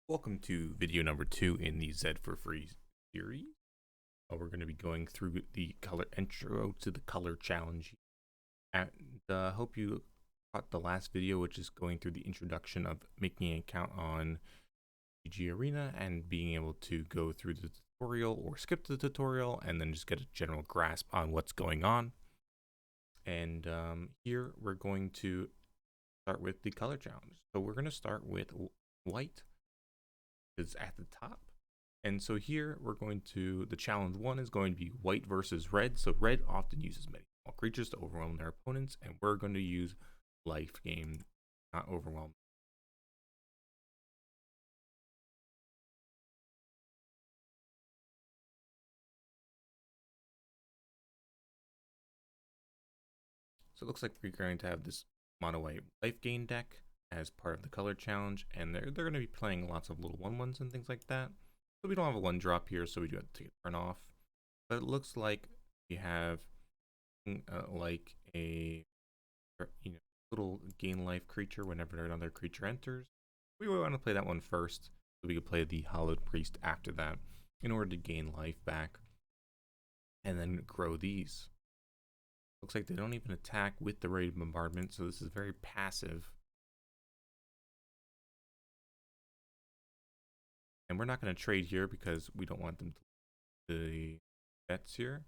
Welcome to video number 2 in the Zed4Free series. We're going to be going through the color intro to the color challenge. And hope you caught the last video, which is going through the introduction of making an account on PG Arena and being able to go through the tutorial or skip the tutorial and then just get a general grasp on what's going on. And here we're going to start with the color challenge. So we're going to start with white is at the top. And so here we're going to, the challenge 1 is going to be white versus red. So red often uses many small creatures to overwhelm their opponents, and we're going to use life gain, not overwhelm. So it looks like we're going to have this mono white life gain deck as part of the color challenge, and they're going to be playing lots of little 1/1s and things like that. So we don't have a 1-drop here, so we do have to take a turn off. But it looks like we have like a little gain life creature whenever another creature enters. We want to play that one first, so we could play the Hallowed Priest after that in order to gain life back and then grow these. Looks like they don't even attack with the Raid Bombardment, so this is very passive. And we're not going to trade here because we don't want them to the bets here.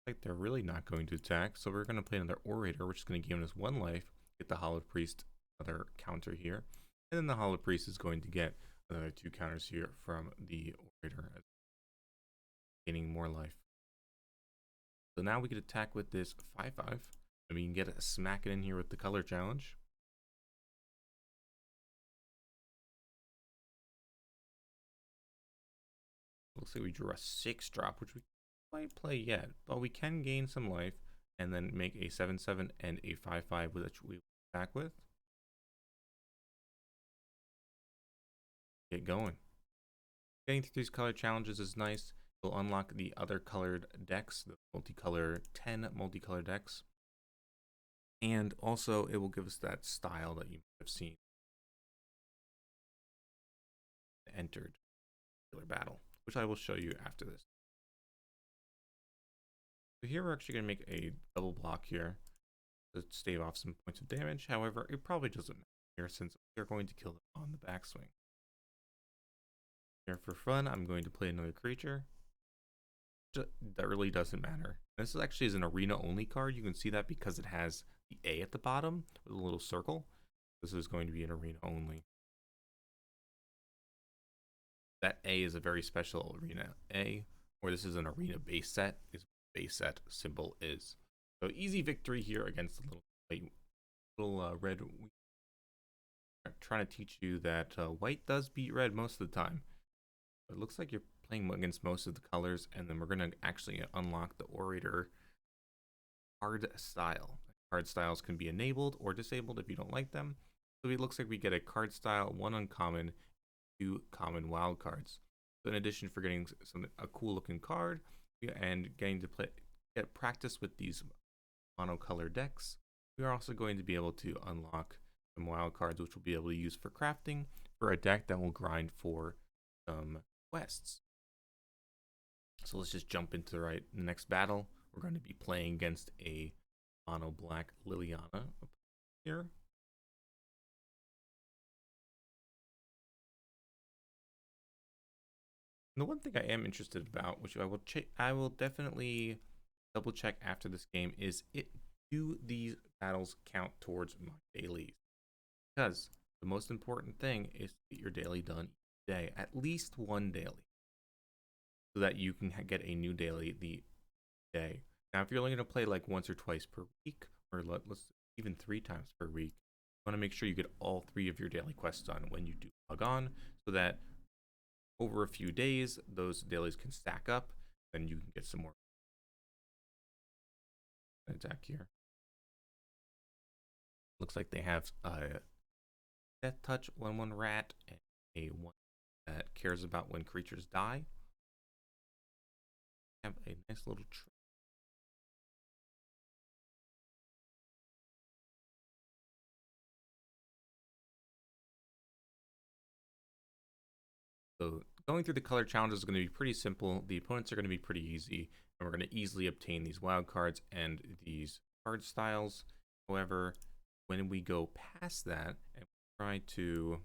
Like they're really not going to attack, so we're going to play another Orator, which is going to give us 1 life, get the Hallowed Priest another counter here, and then the Hallowed Priest is going to get another 2 counters here from the Orator, gaining more life. So now we can attack with this 5/5, and we can get a smack it in here with the color challenge. Looks like we drew a 6-drop, which we might play yet, but we can gain some life and then make a 7/7 and a 5/5, which we attack with. Get going. Getting through these color challenges is nice. We'll unlock the other colored decks, the 10 multicolor decks. And also it will give us that style that you might have seen entered killer battle, which I will show you after this. So here we're actually going to make a double block here to stave off some points of damage. However, it probably doesn't matter here since we're going to kill them on the backswing. Here for fun, I'm going to play another creature. That really doesn't matter. This actually is an arena only card. You can see that because it has the A at the bottom with a little circle. This is going to be an arena only. That A is a very special arena A, or this is an arena base set, is what the base set symbol is. So easy victory here against the little red. I'm trying to teach you that white does beat red most of the time. But it looks like you're playing against most of the colors, and then we're going to actually unlock the Orator card style. Card styles can be enabled or disabled if you don't like them. So it looks like we get a card style, 1 uncommon, 2 common wild cards. So in addition for getting a cool looking card and getting to get practice with these monocolor decks, we are also going to be able to unlock some wild cards, which we'll be able to use for crafting for a deck that will grind for some quests. So let's just jump into the next battle. We're going to be playing against a mono black Liliana here. And the one thing I am interested about, which I will definitely double check after this game, is do these battles count towards my dailies? Because the most important thing is to get your daily done each day, at least 1 daily, so that you can get a new daily the day. Now, if you're only going to play like once or twice per week, or let's even 3 times per week, you want to make sure you get all 3 of your daily quests done when you do log on, so that over a few days, those dailies can stack up, then you can get some more attack here. Looks like they have a Death Touch 1/1 rat and a 1 that cares about when creatures die. Have a nice little So going through the color challenges is going to be pretty simple. The opponents are going to be pretty easy, and we're going to easily obtain these wild cards and these card styles. However, when we go past that and try to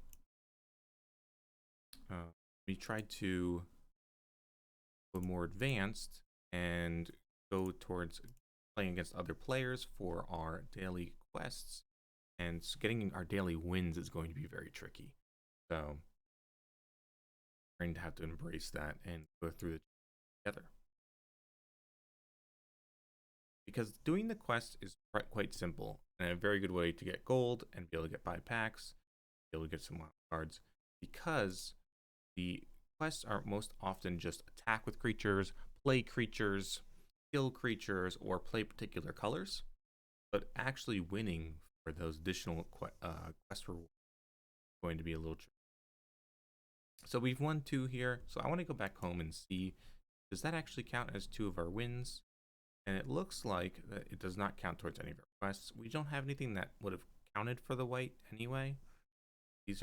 go more advanced and go towards playing against other players for our daily quests, and getting our daily wins is going to be very tricky. So we're going to have to embrace that and go through it together. Because doing the quest is quite simple and a very good way to get gold and be able to get 5 packs, be able to get some wild cards, because the quests are most often just attack with creatures, play creatures, kill creatures, or play particular colors. But actually winning for those additional quest rewards is going to be a little tricky. So we've won 2 here. So I want to go back home and see, does that actually count as 2 of our wins? And it looks like that it does not count towards any of our quests. We don't have anything that would have counted for the white anyway. These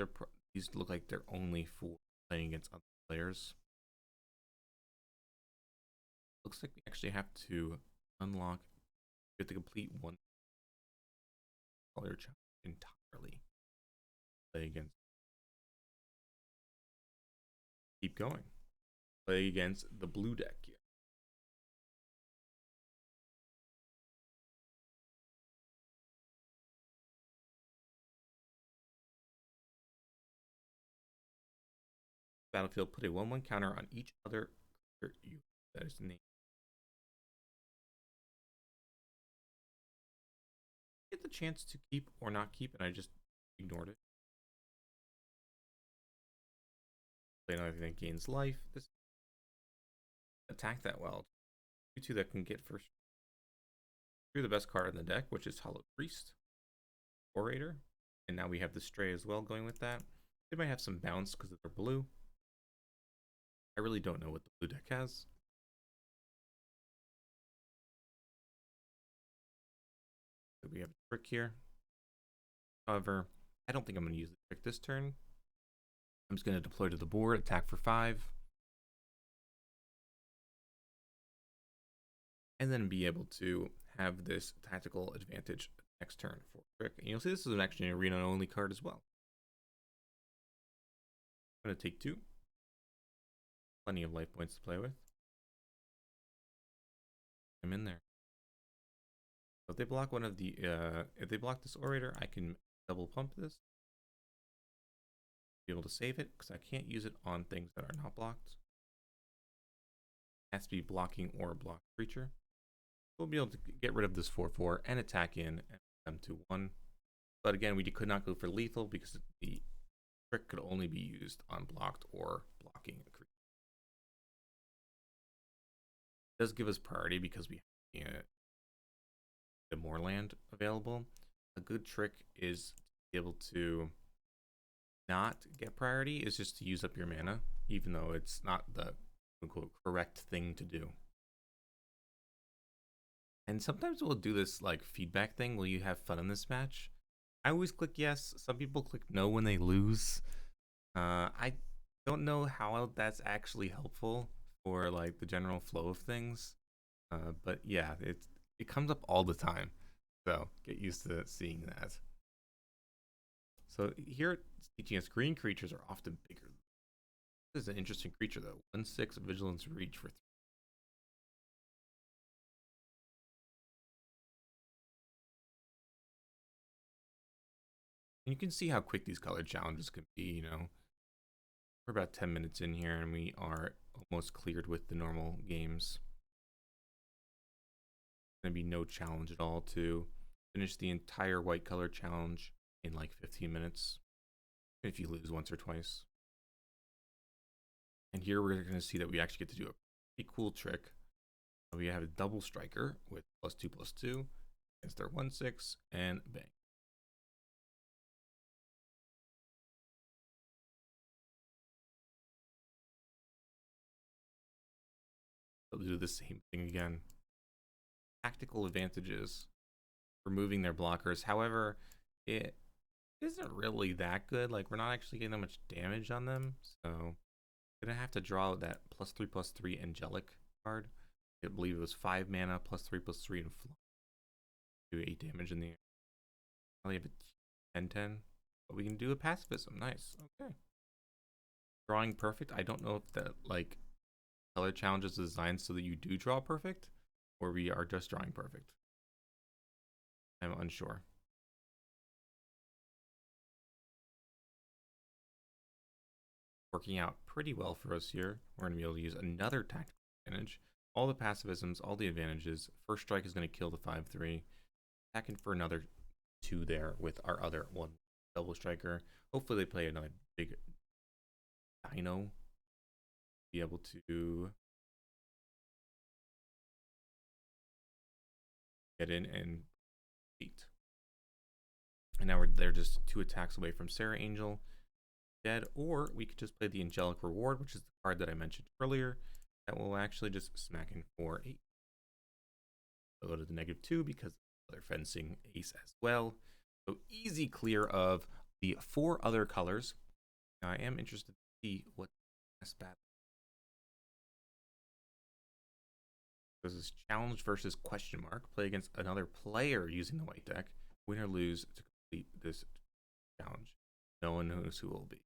look like they're only for playing against other players. Looks like we actually have to unlock, we have to complete 1 color challenge entirely. Play against. Keep going. Play against the blue deck here. Battlefield, put a 1/1 counter on each other creature that is named. Get the chance to keep or not keep, and I just ignored it. Play another thing that gains life. This attack that well. 2/2 that can get first. Drew the best card in the deck, which is Hollow Priest, Orator, and now we have the Stray as well going with that. They might have some bounce because they're blue. I really don't know what the blue deck has. So we have a trick here. However, I don't think I'm going to use the trick this turn. I'm just going to deploy to the board, attack for 5. And then be able to have this tactical advantage next turn for trick. And you'll see this is actually an arena only card as well. I'm going to take 2. Plenty of life points to play with. I'm in there. So if they block one of the, if they block this Orator, I can double pump this. Be able to save it, because I can't use it on things that are not blocked. It has to be blocking or blocked creature. We'll be able to get rid of this 4/4 and attack in and them to 1. But again, we could not go for lethal because the trick could only be used on blocked or blocking a creature. It does give us priority because we have the more land available. A good trick is to be able to not get priority, is just to use up your mana, even though it's not the quote-unquote correct thing to do. And sometimes we'll do this like feedback thing. Will you have fun in this match? I always click yes. Some people click no when they lose. I don't know how that's actually helpful for like the general flow of things. But yeah, it comes up all the time. So get used to seeing that. So here it's teaching us green creatures are often bigger. This is an interesting creature though. 1/6 vigilance reach for 3. And you can see how quick these color challenges can be, you know. We're about 10 minutes in here and we are almost cleared with the normal games. Gonna be no challenge at all to finish the entire white color challenge in like 15 minutes if you lose once or twice. And here we're going to see that we actually get to do a pretty cool trick. We have a double striker with +2/+2 against their 1/6 and bang. They'll do the same thing again. Tactical advantages, removing their blockers. However, it isn't really that good. Like, we're not actually getting that much damage on them. So Did I have to draw that +3/+3 angelic card? I believe it was 5 mana +3/+3 and do 8 damage in the air. I only have a 10/10, but we can do a pacifism. Nice. Okay. Drawing perfect. I don't know if that like color challenge is designed so that you do draw perfect, or we are just drawing perfect. I'm unsure. Working out pretty well for us here. We're going to be able to use another tactical advantage. All the pacifisms, all the advantages. First strike is going to kill the 5/3. Attacking for another 2 there with our other 1 double striker. Hopefully they play another big dino. Be able to get in and beat. And now they're just 2 attacks away from Sarah Angel dead, or we could just play the Angelic Reward, which is the card that I mentioned earlier. That will actually just smack in for 8. I'll go to the -2 because they're fencing ace as well. So easy clear of the 4 other colors. Now I am interested to see what this battle. This is challenge versus question mark. Play against another player using the white deck. Win or lose to complete this challenge. No one knows who will be.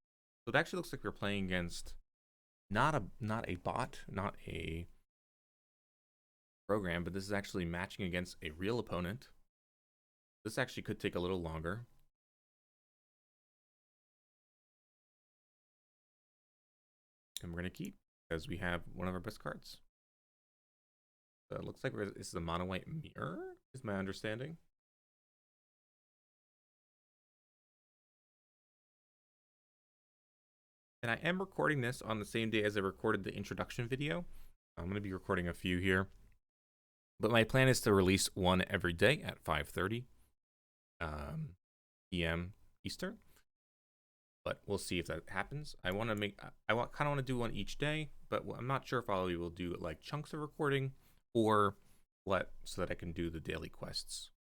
So it actually looks like we're playing against not a bot, not a program, but this is actually matching against a real opponent. This actually could take a little longer. And we're going to keep because we have one of our best cards. So it looks like this is a mono white mirror, is my understanding. And I am recording this on the same day as I recorded the introduction video. I'm going to be recording a few here. But my plan is to release one every day at 5:30 p.m. Eastern. But we'll see if that happens. I want to make, I kind of want to do one each day, but I'm not sure if I will do like chunks of recording or what, so that I can do the daily quests.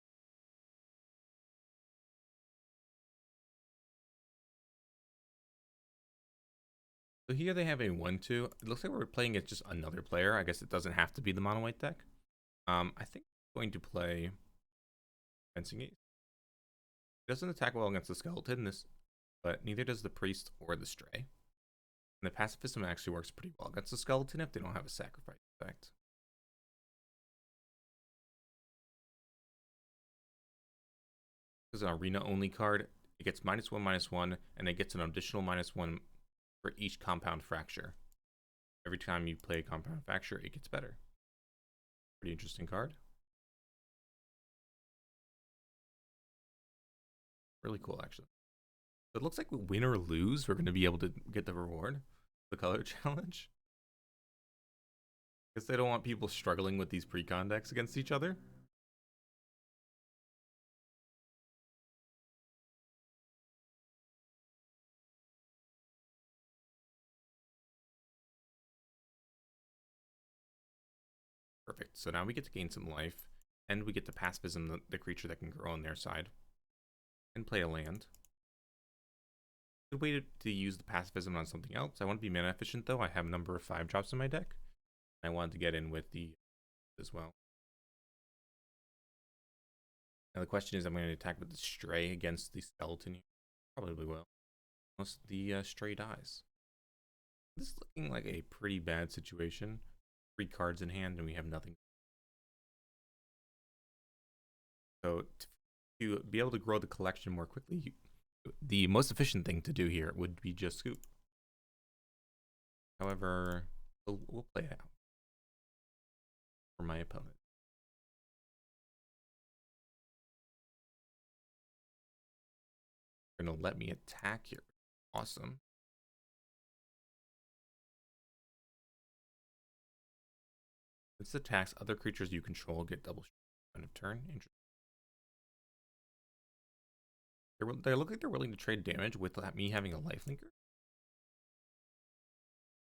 So here they have a 1/2. It looks like we're playing it just another player. I guess it doesn't have to be the mono white deck. I think I'm going to play Fencing Ace. It doesn't attack well against the skeleton, but neither does the priest or the stray. And the pacifism actually works pretty well against the skeleton if they don't have a sacrifice effect. This is an arena only card. It gets -1/-1, and it gets an additional -1 for each compound fracture. Every time you play a compound fracture, it gets better. Pretty interesting card. Really cool, actually. So it looks like we win or lose, we're going to be able to get the reward, the color challenge. Because they don't want people struggling with these pre-con decks against each other. Perfect. So now we get to gain some life, and we get to pacifism the creature that can grow on their side, and play a land. Good way to use the pacifism on something else. I want to be mana efficient though. I have a number of 5-drops in my deck. I wanted to get in with the as well. Now the question is, I'm going to attack with the stray against the skeleton. Probably will, unless the stray dies. This is looking like a pretty bad situation. 3 cards in hand and we have nothing. So to be able to grow the collection more quickly, the most efficient thing to do here would be just scoop. However, we'll play it out for my opponent. They're gonna let me attack here. Awesome. This attacks other creatures you control get double end of turn. Interesting. They look like they're willing to trade damage with me having a lifelinker.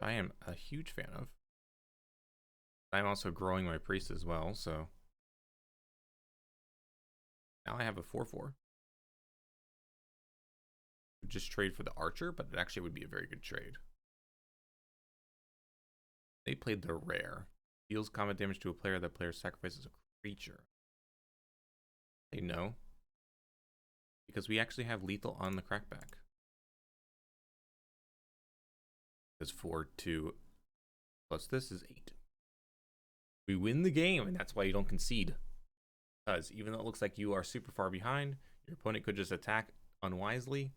I am a huge fan of. I'm also growing my priest as well, so now I have a 4/4. Just trade for the archer, but it actually would be a very good trade. They played the rare. Deals combat damage to a player. That player sacrifices a creature. They know. Because we actually have lethal on the crackback. Because 4/2 plus this is 8. We win the game, and that's why you don't concede. Because even though it looks like you are super far behind, your opponent could just attack unwisely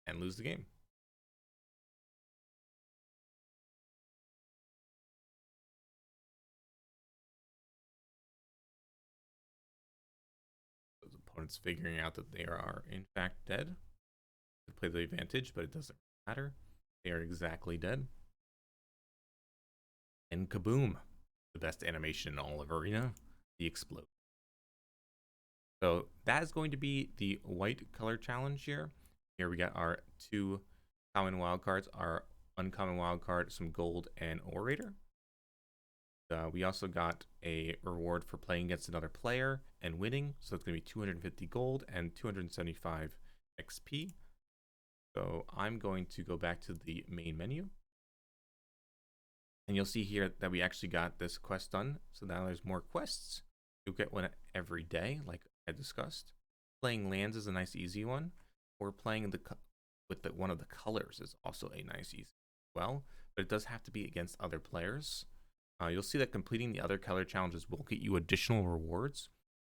and lose the game. Those opponents figuring out that they are in fact dead. They play the advantage, but it doesn't matter. They are exactly dead. And kaboom! The best animation in all of Arena, the explode. So that is going to be the white color challenge here. Here we got our 2 common wildcards, our uncommon wildcard, some gold, and orator. We also got a reward for playing against another player and winning. So it's going to be 250 gold and 275 XP. So I'm going to go back to the main menu. And you'll see here that we actually got this quest done. So now there's more quests. You'll get one every day, like I discussed. Playing lands is a nice easy one. Or playing with one of the colors is also a nice easy as well. But it does have to be against other players. You'll see that completing the other color challenges will get you additional rewards.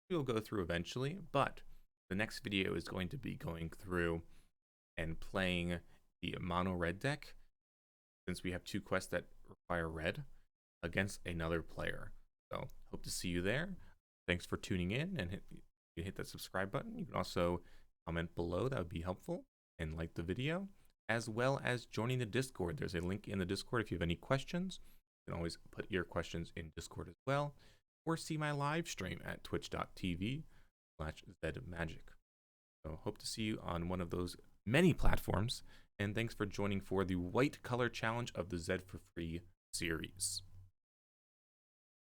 We'll go through eventually, but the next video is going to be going through and playing the mono red deck, since we have 2 quests that require red, against another player. So hope to see you there. Thanks for tuning in, and hit that subscribe button. You can also comment below, that would be helpful, and like the video, as well as joining the Discord. There's a link in the Discord if you have any questions. You can always put your questions in Discord as well, or see my live stream at twitch.tv/zedmagic. So hope to see you on one of those many platforms, and thanks for joining for the white color challenge of the Zed4Free series.